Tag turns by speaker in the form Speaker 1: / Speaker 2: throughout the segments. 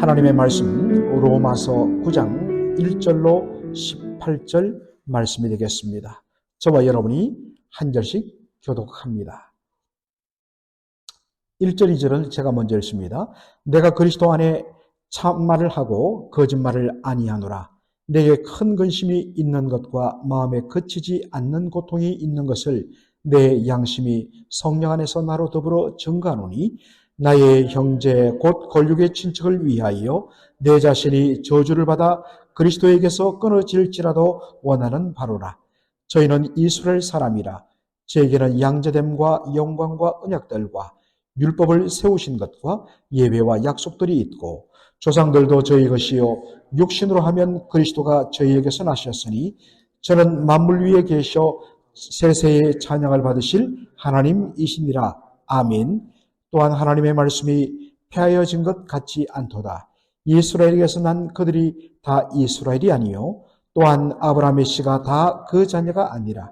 Speaker 1: 하나님의 말씀 로마서 9장 1절로 18절 말씀이 되겠습니다. 저와 여러분이 한 절씩 교독합니다. 1절, 2절은 제가 먼저 읽습니다. 내가 그리스도 안에 참말을 하고 거짓말을 아니하노라. 내게 큰 근심이 있는 것과 마음에 그치지 않는 고통이 있는 것을 내 양심이 성령 안에서 나로 더불어 증거하노니 나의 형제 곧 권력의 친척을 위하여 내 자신이 저주를 받아 그리스도에게서 끊어질지라도 원하는 바로라. 저희는 이스라엘 사람이라. 저에게는 양자됨과 영광과 언약들과 율법을 세우신 것과 예배와 약속들이 있고 조상들도 저희 것이요 육신으로 하면 그리스도가 저희에게서 나셨으니 저는 만물 위에 계셔 세세의 찬양을 받으실 하나님이시니라. 아멘. 또한 하나님의 말씀이 폐하여진 것 같지 않도다. 이스라엘에게서 난 그들이 다 이스라엘이 아니요 또한 아브라함의 씨가 다 그 자녀가 아니라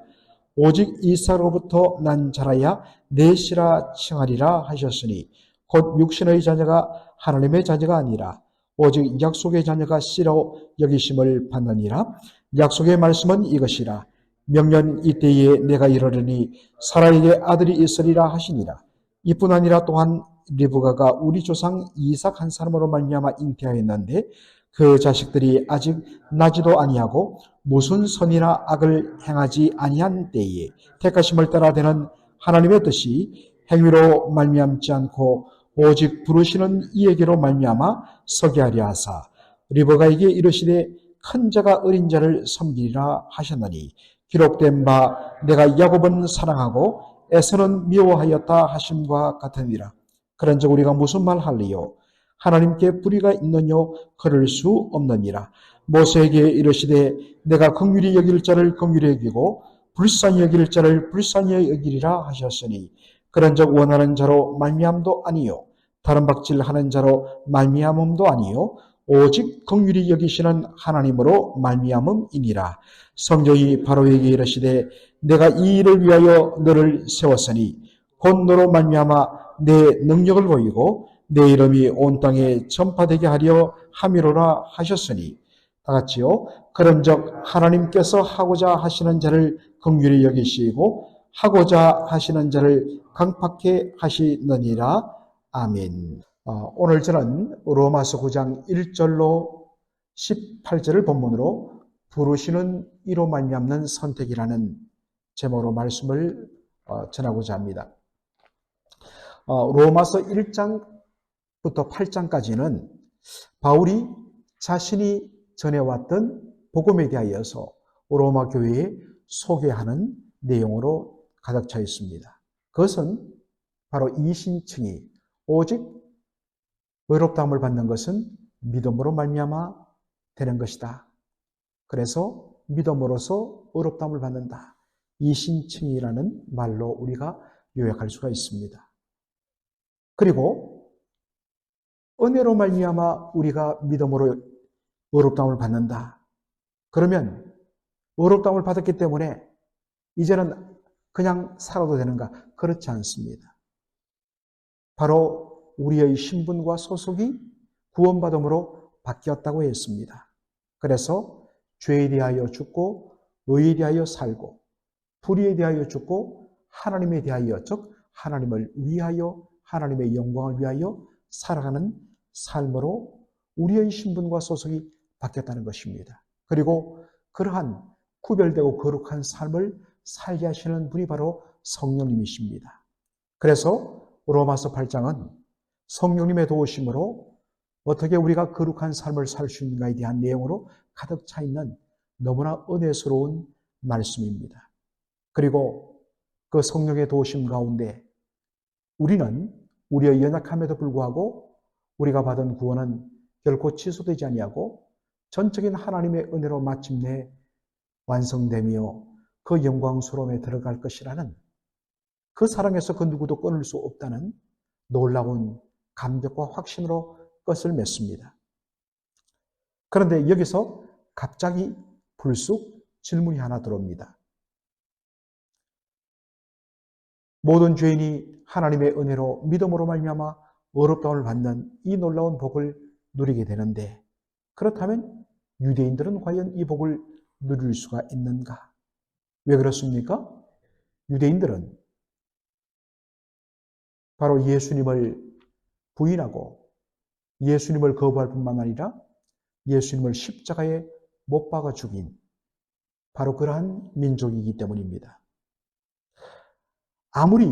Speaker 1: 오직 이삭으로부터 난 자라야 내 씨라 칭하리라 하셨으니 곧 육신의 자녀가 하나님의 자녀가 아니라 오직 약속의 자녀가 씨로 여기심을 받느니라. 약속의 말씀은 이것이라. 명년 이때에 내가 이르르니 사라에게 아들이 있으리라 하시니라. 이뿐 아니라 또한 리브가가 우리 조상 이삭 한 사람으로 말미암아 잉태하였는데 그 자식들이 아직 나지도 아니하고 무슨 선이나 악을 행하지 아니한 때에 택하심을 따라 되는 하나님의 뜻이 행위로 말미암지 않고 오직 부르시는 이에게로 말미암아 서게 하려 하사 리브가에게 이르시되 큰 자가 어린 자를 섬기리라 하셨느니 기록된 바 내가 야곱은 사랑하고 에서는 미워하였다 하심과 같으니라. 그런즉 우리가 무슨 말 할리요? 하나님께 불의가 있느뇨? 그럴 수 없느니라. 모세에게 이르시되 내가 긍휼히 여길 자를 긍휼히 여기고 불쌍히 여길 자를 불쌍히 여기리라 하셨으니 그런즉 원하는 자로 말미암도 아니요 다른 박질하는 자로 말미암음도 아니요 오직 긍휼히 여기시는 하나님으로 말미암음이니라. 성령이 바로에게 이르시되 내가 이 일을 위하여 너를 세웠으니 곧 너로 말미암아 내 능력을 보이고 내 이름이 온 땅에 전파되게 하려 함이로라 하셨으니 다 같이요. 그런즉 하나님께서 하고자 하시는 자를 긍휼히 여기시고 하고자 하시는 자를 강팍해 하시느니라. 아멘. 오늘 저는 로마서 9장 1절로 18절을 본문으로 부르시는 이로 말미암는 선택이라는 제목으로 말씀을 전하고자 합니다. 로마서 1장부터 8장까지는 바울이 자신이 전해왔던 복음에 대하여서 로마 교회에 소개하는 내용으로 가득 차 있습니다. 그것은 바로 이신칭이 오직 의롭다함을 받는 것은 믿음으로 말미암아 되는 것이다. 그래서 믿음으로서 의롭다함을 받는다. 이신칭이라는 말로 우리가 요약할 수가 있습니다. 그리고 은혜로 말미암아 우리가 믿음으로 의롭다함을 받는다. 그러면 의롭다함을 받았기 때문에 이제는 그냥 살아도 되는가? 그렇지 않습니다. 바로 우리의 신분과 소속이 구원받음으로 바뀌었다고 했습니다. 그래서 죄에 대하여 죽고 의에 대하여 살고 불의에 대하여 죽고 하나님에 대하여 즉 하나님을 위하여 하나님의 영광을 위하여 살아가는 삶으로 우리의 신분과 소속이 바뀌었다는 것입니다. 그리고 그러한 구별되고 거룩한 삶을 살게 하시는 분이 바로 성령님이십니다. 그래서 로마서 8장은 성령님의 도우심으로 어떻게 우리가 거룩한 삶을 살 수 있는가에 대한 내용으로 가득 차 있는 너무나 은혜스러운 말씀입니다. 그리고 그 성령의 도우심 가운데 우리는 우리의 연약함에도 불구하고 우리가 받은 구원은 결코 취소되지 아니하고 전적인 하나님의 은혜로 마침내 완성되며 그 영광스러움에 들어갈 것이라는 그 사랑에서 그 누구도 끊을 수 없다는 놀라운 감격과 확신으로 끝을 맺습니다. 그런데 여기서 갑자기 불쑥 질문이 하나 들어옵니다. 모든 죄인이 하나님의 은혜로 믿음으로 말미암아 의롭다함을 받는 이 놀라운 복을 누리게 되는데, 그렇다면 유대인들은 과연 이 복을 누릴 수가 있는가? 왜 그렇습니까? 유대인들은 바로 예수님을 부인하고 예수님을 거부할 뿐만 아니라 예수님을 십자가에 못 박아 죽인 바로 그러한 민족이기 때문입니다. 아무리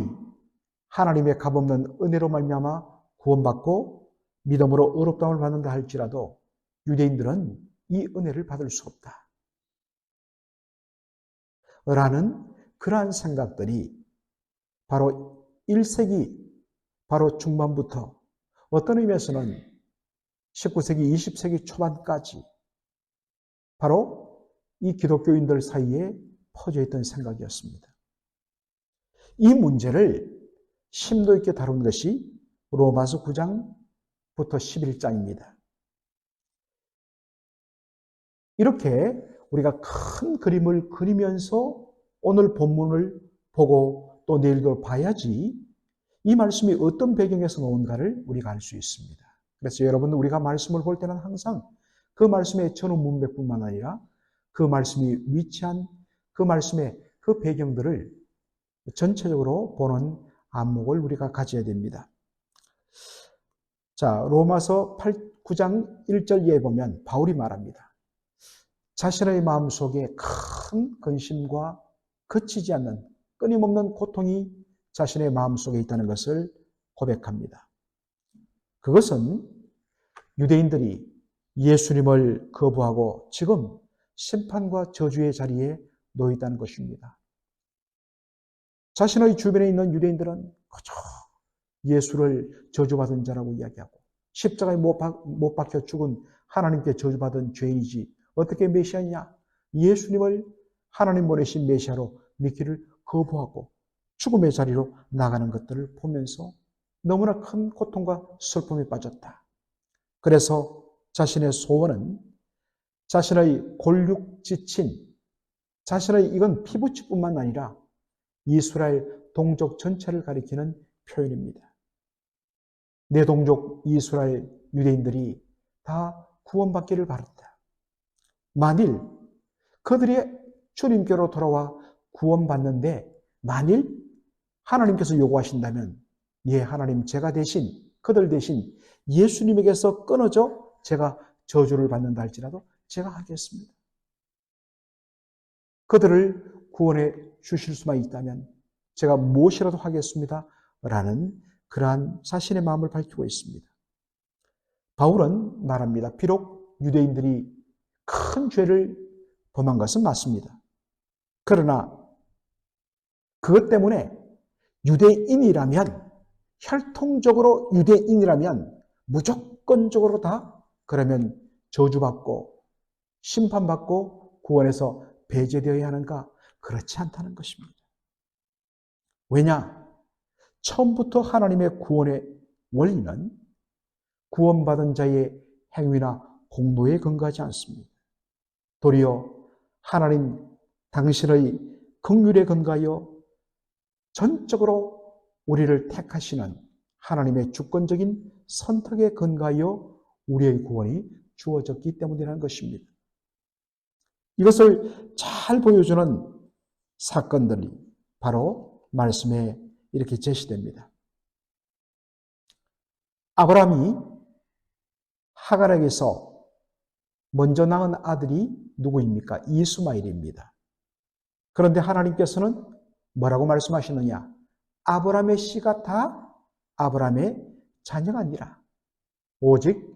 Speaker 1: 하나님의 값없는 은혜로 말미암아 구원받고 믿음으로 의롭다함을 받는다 할지라도 유대인들은 이 은혜를 받을 수 없다 라는 그러한 생각들이 바로 1세기 바로 중반부터 어떤 의미에서는 19세기, 20세기 초반까지 바로 이 기독교인들 사이에 퍼져 있던 생각이었습니다. 이 문제를 심도 있게 다룬 것이 로마서 9장부터 11장입니다. 이렇게 우리가 큰 그림을 그리면서 오늘 본문을 보고 또 내일도 봐야지 이 말씀이 어떤 배경에서 나온가를 우리가 알 수 있습니다. 그래서 여러분, 우리가 말씀을 볼 때는 항상 그 말씀의 전후 문맥뿐만 아니라 그 말씀이 위치한 그 말씀의 그 배경들을 전체적으로 보는 안목을 우리가 가져야 됩니다. 자, 로마서 9장 1절 이하에 보면 바울이 말합니다. 자신의 마음속에 큰 근심과 그치지 않는 끊임없는 고통이 자신의 마음속에 있다는 것을 고백합니다. 그것은 유대인들이 예수님을 거부하고 지금 심판과 저주의 자리에 놓여 있다는 것입니다. 자신의 주변에 있는 유대인들은 그저 예수를 저주받은 자라고 이야기하고 십자가에 못 박혀 죽은 하나님께 저주받은 죄인이지 어떻게 메시아냐? 예수님을 하나님 보내신 메시아로 믿기를 거부하고 죽음의 자리로 나가는 것들을 보면서 너무나 큰 고통과 슬픔에 빠졌다. 그래서 자신의 소원은 자신의 골육 지친 자신의 이건 피부치뿐만 아니라 이스라엘 동족 전체를 가리키는 표현입니다. 내 동족 이스라엘 유대인들이 다 구원받기를 바랐다. 만일 그들이 주님께로 돌아와 구원받는데 만일 하나님께서 요구하신다면 예, 하나님 제가 대신 그들 대신 예수님에게서 끊어져 제가 저주를 받는다 할지라도 제가 하겠습니다. 그들을 구원해 주실 수만 있다면 제가 무엇이라도 하겠습니다. 라는 그러한 자신의 마음을 밝히고 있습니다. 바울은 말합니다. 비록 유대인들이 큰 죄를 범한 것은 맞습니다. 그러나 그것 때문에 유대인이라면 혈통적으로 유대인이라면 무조건적으로 다 그러면 저주받고 심판받고 구원에서 배제되어야 하는가? 그렇지 않다는 것입니다. 왜냐? 처음부터 하나님의 구원의 원리는 구원받은 자의 행위나 공로에 근거하지 않습니다. 도리어 하나님 당신의 긍휼에 근거하여 전적으로 우리를 택하시는 하나님의 주권적인 선택에 근거하여 우리의 구원이 주어졌기 때문이라는 것입니다. 이것을 잘 보여주는 사건들이 바로 말씀에 이렇게 제시됩니다. 아브라함이 하갈에게서 먼저 낳은 아들이 누구입니까? 이스마엘입니다. 그런데 하나님께서는 뭐라고 말씀하시느냐? 아브라함의 씨가 다 아브라함의 자녀가 아니라 오직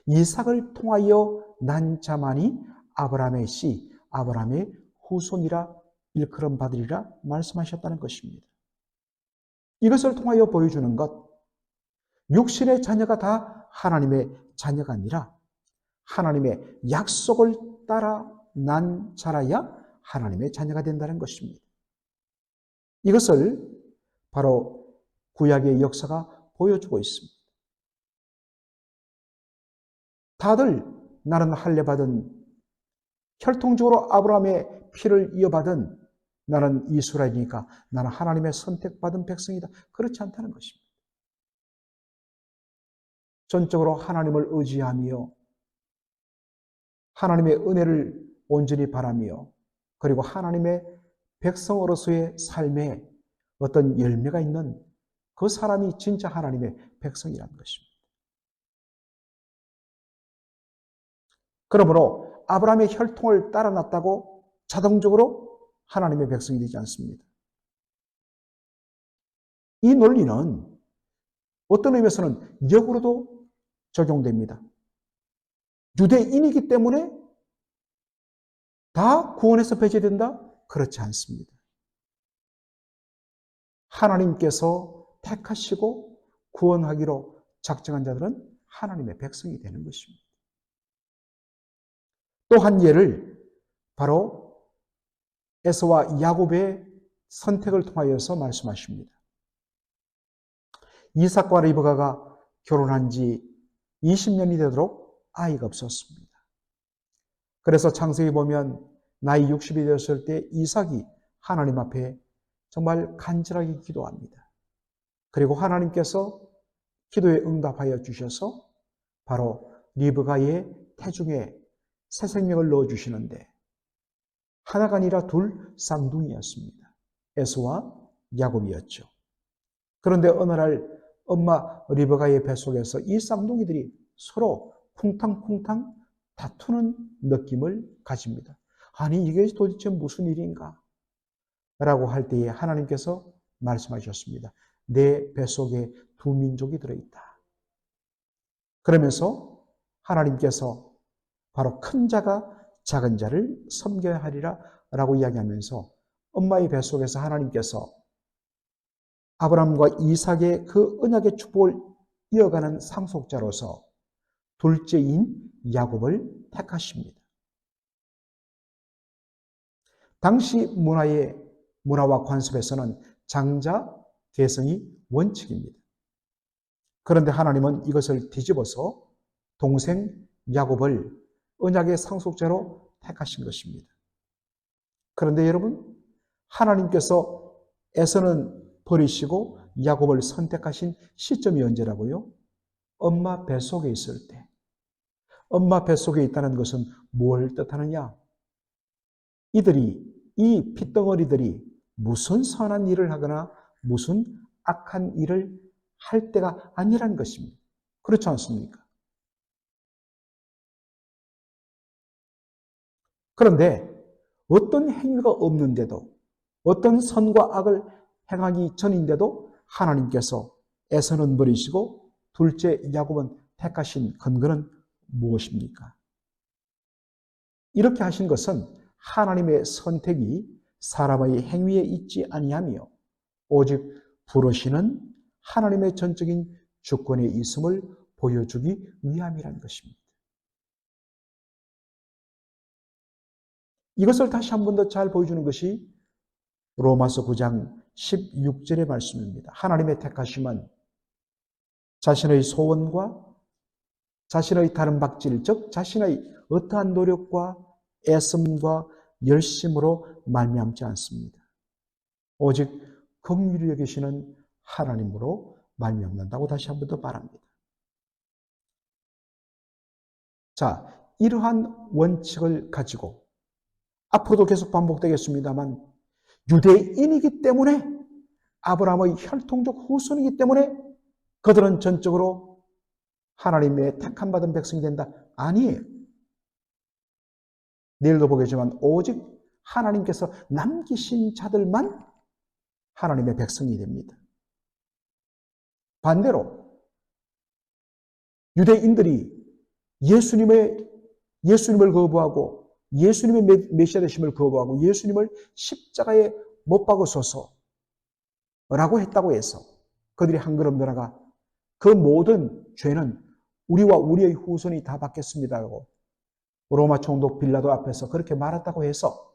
Speaker 1: 이삭을 통하여 난 자만이 아브라함의 씨, 아브라함의 후손이라 일컬음 받으리라 말씀하셨다는 것입니다. 이것을 통하여 보여주는 것, 육신의 자녀가 다 하나님의 자녀가 아니라 하나님의 약속을 따라 난 자라야 하나님의 자녀가 된다는 것입니다. 이것을 바로 구약의 역사가 보여주고 있습니다. 다들 나는 할례받은 혈통적으로 아브라함의 피를 이어받은 나는 이스라엘이니까 나는 하나님의 선택받은 백성이다. 그렇지 않다는 것입니다. 전적으로 하나님을 의지하며 하나님의 은혜를 온전히 바라며 그리고 하나님의 백성으로서의 삶에 어떤 열매가 있는 그 사람이 진짜 하나님의 백성이라는 것입니다. 그러므로 아브라함의 혈통을 따라 났다고 자동적으로 하나님의 백성이 되지 않습니다. 이 논리는 어떤 의미에서는 역으로도 적용됩니다. 유대인이기 때문에 다 구원에서 배제된다? 그렇지 않습니다. 하나님께서 택하시고 구원하기로 작정한 자들은 하나님의 백성이 되는 것입니다. 또 한 예를 바로 에서와 야곱의 선택을 통하여서 말씀하십니다. 이삭과 리브가가 결혼한 지 20년이 되도록 아이가 없었습니다. 그래서 창세기 보면 나이 60이 되었을 때 이삭이 하나님 앞에 정말 간절하게 기도합니다. 그리고 하나님께서 기도에 응답하여 주셔서 바로 리브가의 태중에 새 생명을 넣어주시는데 하나가 아니라 둘 쌍둥이였습니다. 에서와 야곱이었죠. 그런데 어느 날 엄마 리브가의 뱃속에서 이 쌍둥이들이 서로 쿵탕쿵탕 다투는 느낌을 가집니다. 아니 이게 도대체 무슨 일인가? 라고 할 때에 하나님께서 말씀하셨습니다. 내 뱃속에 두 민족이 들어있다. 그러면서 하나님께서 바로 큰 자가 작은 자를 섬겨야 하리라 라고 이야기하면서 엄마의 뱃속에서 하나님께서 아브라함과 이삭의 그 언약의 축복을 이어가는 상속자로서 둘째인 야곱을 택하십니다. 당시 문화와 관습에서는 장자 계승이 원칙입니다. 그런데 하나님은 이것을 뒤집어서 동생 야곱을 언약의 상속자로 택하신 것입니다. 그런데 여러분, 하나님께서 에서는 버리시고 야곱을 선택하신 시점이 언제라고요? 엄마 뱃속에 있을 때. 엄마 뱃속에 있다는 것은 뭘 뜻하느냐? 이 핏덩어리들이 무슨 선한 일을 하거나 무슨 악한 일을 할 때가 아니라는 것입니다. 그렇지 않습니까? 그런데 어떤 행위가 없는데도 어떤 선과 악을 행하기 전인데도 하나님께서 에서는 버리시고 둘째 야곱은 택하신 근거는 무엇입니까? 이렇게 하신 것은 하나님의 선택이 사람의 행위에 있지 아니하며 오직 부르시는 하나님의 전적인 주권에 있음을 보여주기 위함이라는 것입니다. 이것을 다시 한 번 더 잘 보여주는 것이 로마서 9장 16절의 말씀입니다. 하나님의 택하심은 자신의 소원과 자신의 다른 박질, 즉 자신의 어떠한 노력과 애씀과 열심으로 말미암지 않습니다. 오직 긍휼히 여기시는 하나님으로 말미암는다고 다시 한 번 더 말합니다. 자, 이러한 원칙을 가지고 앞으로도 계속 반복되겠습니다만 유대인이기 때문에 아브라함의 혈통적 후손이기 때문에 그들은 전적으로 하나님의 택함 받은 백성이 된다. 아니에요. 내일도 보겠지만 오직 하나님께서 남기신 자들만 하나님의 백성이 됩니다. 반대로 유대인들이 예수님을 거부하고 예수님의 메시아 되심을 거부하고 예수님을 십자가에 못 박으소서 라고 했다고 해서 그들이 한 걸음 더 나가 그 모든 죄는 우리와 우리의 후손이 다 받겠습니다라고 로마 총독 빌라도 앞에서 그렇게 말했다고 해서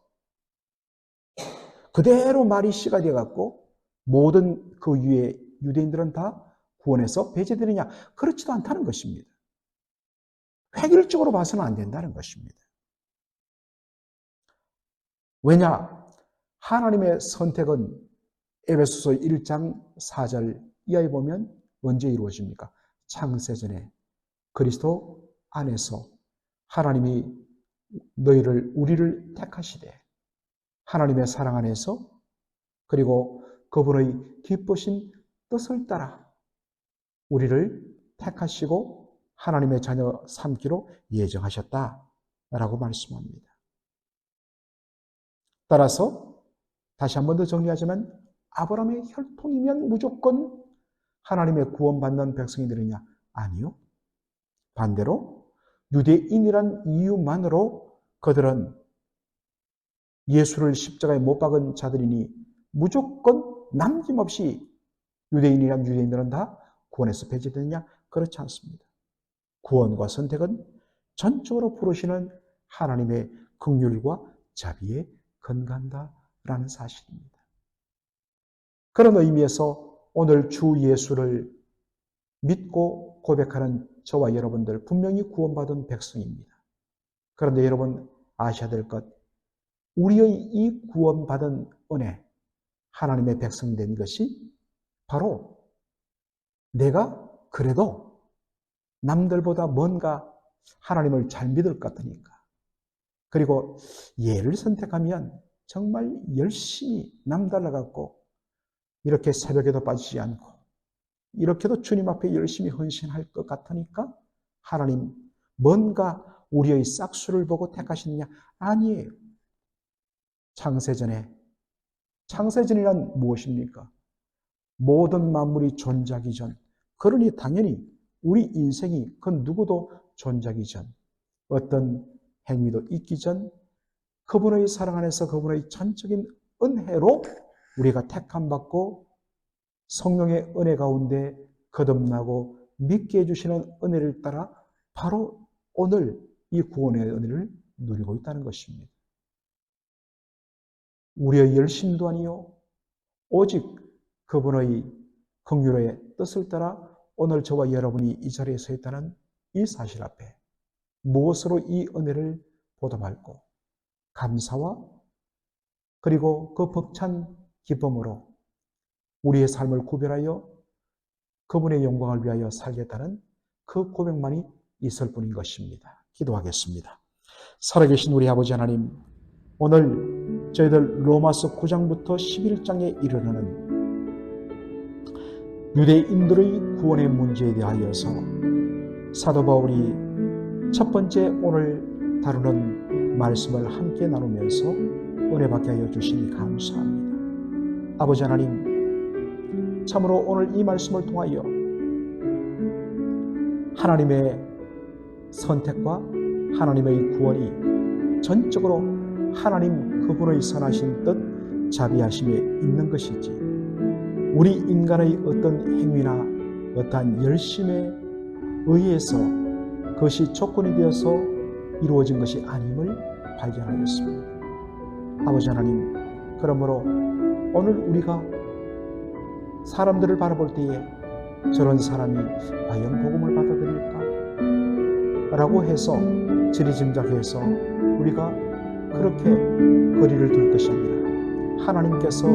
Speaker 1: 그대로 말이 씨가 되어갖고 모든 그 위에 유대인들은 다 구원에서 배제되느냐? 그렇지도 않다는 것입니다. 획일적으로 봐서는 안 된다는 것입니다. 왜냐? 하나님의 선택은 에베소서 1장 4절 이하에 보면 언제 이루어집니까? 창세전에 그리스도 안에서 하나님이 우리를 택하시되 하나님의 사랑 안에서 그리고 그분의 기쁘신 뜻을 따라 우리를 택하시고 하나님의 자녀 삼기로 예정하셨다라고 말씀합니다. 따라서 다시 한 번 더 정리하자면 아브라함의 혈통이면 무조건 하나님의 구원받는 백성이들이냐? 아니요. 반대로 유대인이란 이유만으로 그들은 예수를 십자가에 못 박은 자들이니 무조건 남김없이 유대인이란 유대인들은 다 구원에서 배제되느냐? 그렇지 않습니다. 구원과 선택은 전적으로 부르시는 하나님의 긍휼과 자비에 근간다라는 사실입니다. 그런 의미에서 오늘 주 예수를 믿고 고백하는 저와 여러분들 분명히 구원받은 백성입니다. 그런데 여러분 아셔야 될 것, 우리의 이 구원받은 은혜, 하나님의 백성 된 것이 바로 내가 그래도 남들보다 뭔가 하나님을 잘 믿을 것 같으니까, 그리고 예를 선택하면 정말 열심히 남달라갖고 이렇게 새벽에도 빠지지 않고 이렇게도 주님 앞에 열심히 헌신할 것 같으니까 하나님 뭔가 우리의 싹수를 보고 택하시느냐? 아니에요. 창세전이란 무엇입니까? 모든 만물이 존재하기 전, 그러니 당연히 우리 인생이 그 누구도 존재하기 전, 어떤 행위도 있기 전, 그분의 사랑 안에서 그분의 전적인 은혜로 우리가 택함받고 성령의 은혜 가운데 거듭나고 믿게 해주시는 은혜를 따라 바로 오늘 이 구원의 은혜를 누리고 있다는 것입니다. 우리의 열심도 아니요, 오직 그분의 긍휼의 뜻을 따라 오늘 저와 여러분이 이 자리에 서 있다는 이 사실 앞에 무엇으로 이 은혜를 보답할고 감사와 그리고 그 벅찬 기쁨으로 우리의 삶을 구별하여 그분의 영광을 위하여 살겠다는 그 고백만이 있을 뿐인 것입니다. 기도하겠습니다. 살아계신 우리 아버지 하나님, 오늘 저희들 로마서 9장부터 11장에 이르는 유대인들의 구원의 문제에 대하여서 사도 바울이 첫 번째 오늘 다루는 말씀을 함께 나누면서 은혜 받게 하여 주시니 감사합니다. 아버지 하나님, 참으로 오늘 이 말씀을 통하여 하나님의 선택과 하나님의 구원이 전적으로 하나님 그분의 선하신 뜻, 자비하심에 있는 것이지 우리 인간의 어떤 행위나 어떠한 열심에 의해서 그것이 조건이 되어서 이루어진 것이 아님을 발견하였습니다. 아버지 하나님, 그러므로 오늘 우리가 사람들을 바라볼 때에 저런 사람이 과연 복음을 받아들일까? 라고 해서 지리짐작해서 우리가 그렇게 거리를 둘 것이 아니라 하나님께서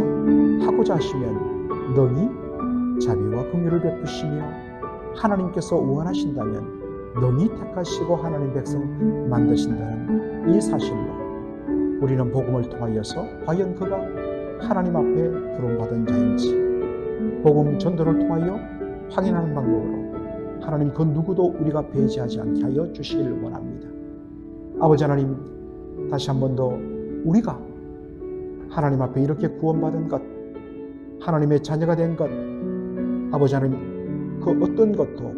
Speaker 1: 하고자 하시면 능히 자비와 긍휼을 베푸시며 하나님께서 원하신다면 능히 택하시고 하나님 백성 만드신다는 이 사실로 우리는 복음을 통하여서 과연 그가 하나님 앞에 부름받은 자인지 복음 전도를 통하여 확인하는 방법으로 하나님 그 누구도 우리가 배제하지 않게 하여 주시기를 원합니다. 아버지 하나님, 다시 한 번 더 우리가 하나님 앞에 이렇게 구원받은 것, 하나님의 자녀가 된 것, 아버지 하나님 그 어떤 것도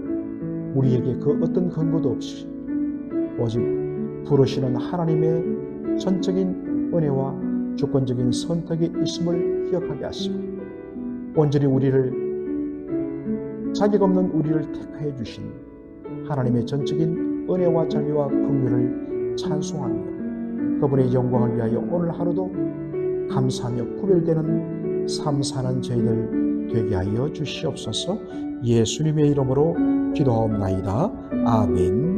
Speaker 1: 우리에게 그 어떤 근거도 없이 오직 부르시는 하나님의 전적인 은혜와 주권적인 선택이 있음을 기억하게 하시고 온전히 우리를 자격 없는 우리를 택해 주신 하나님의 전적인 은혜와 자비와 긍휼을 찬송하며 그분의 영광을 위하여 오늘 하루도 감사하며 구별되는 삶 사는 저희들 되게 하여 주시옵소서. 예수님의 이름으로 기도하옵나이다. 아멘.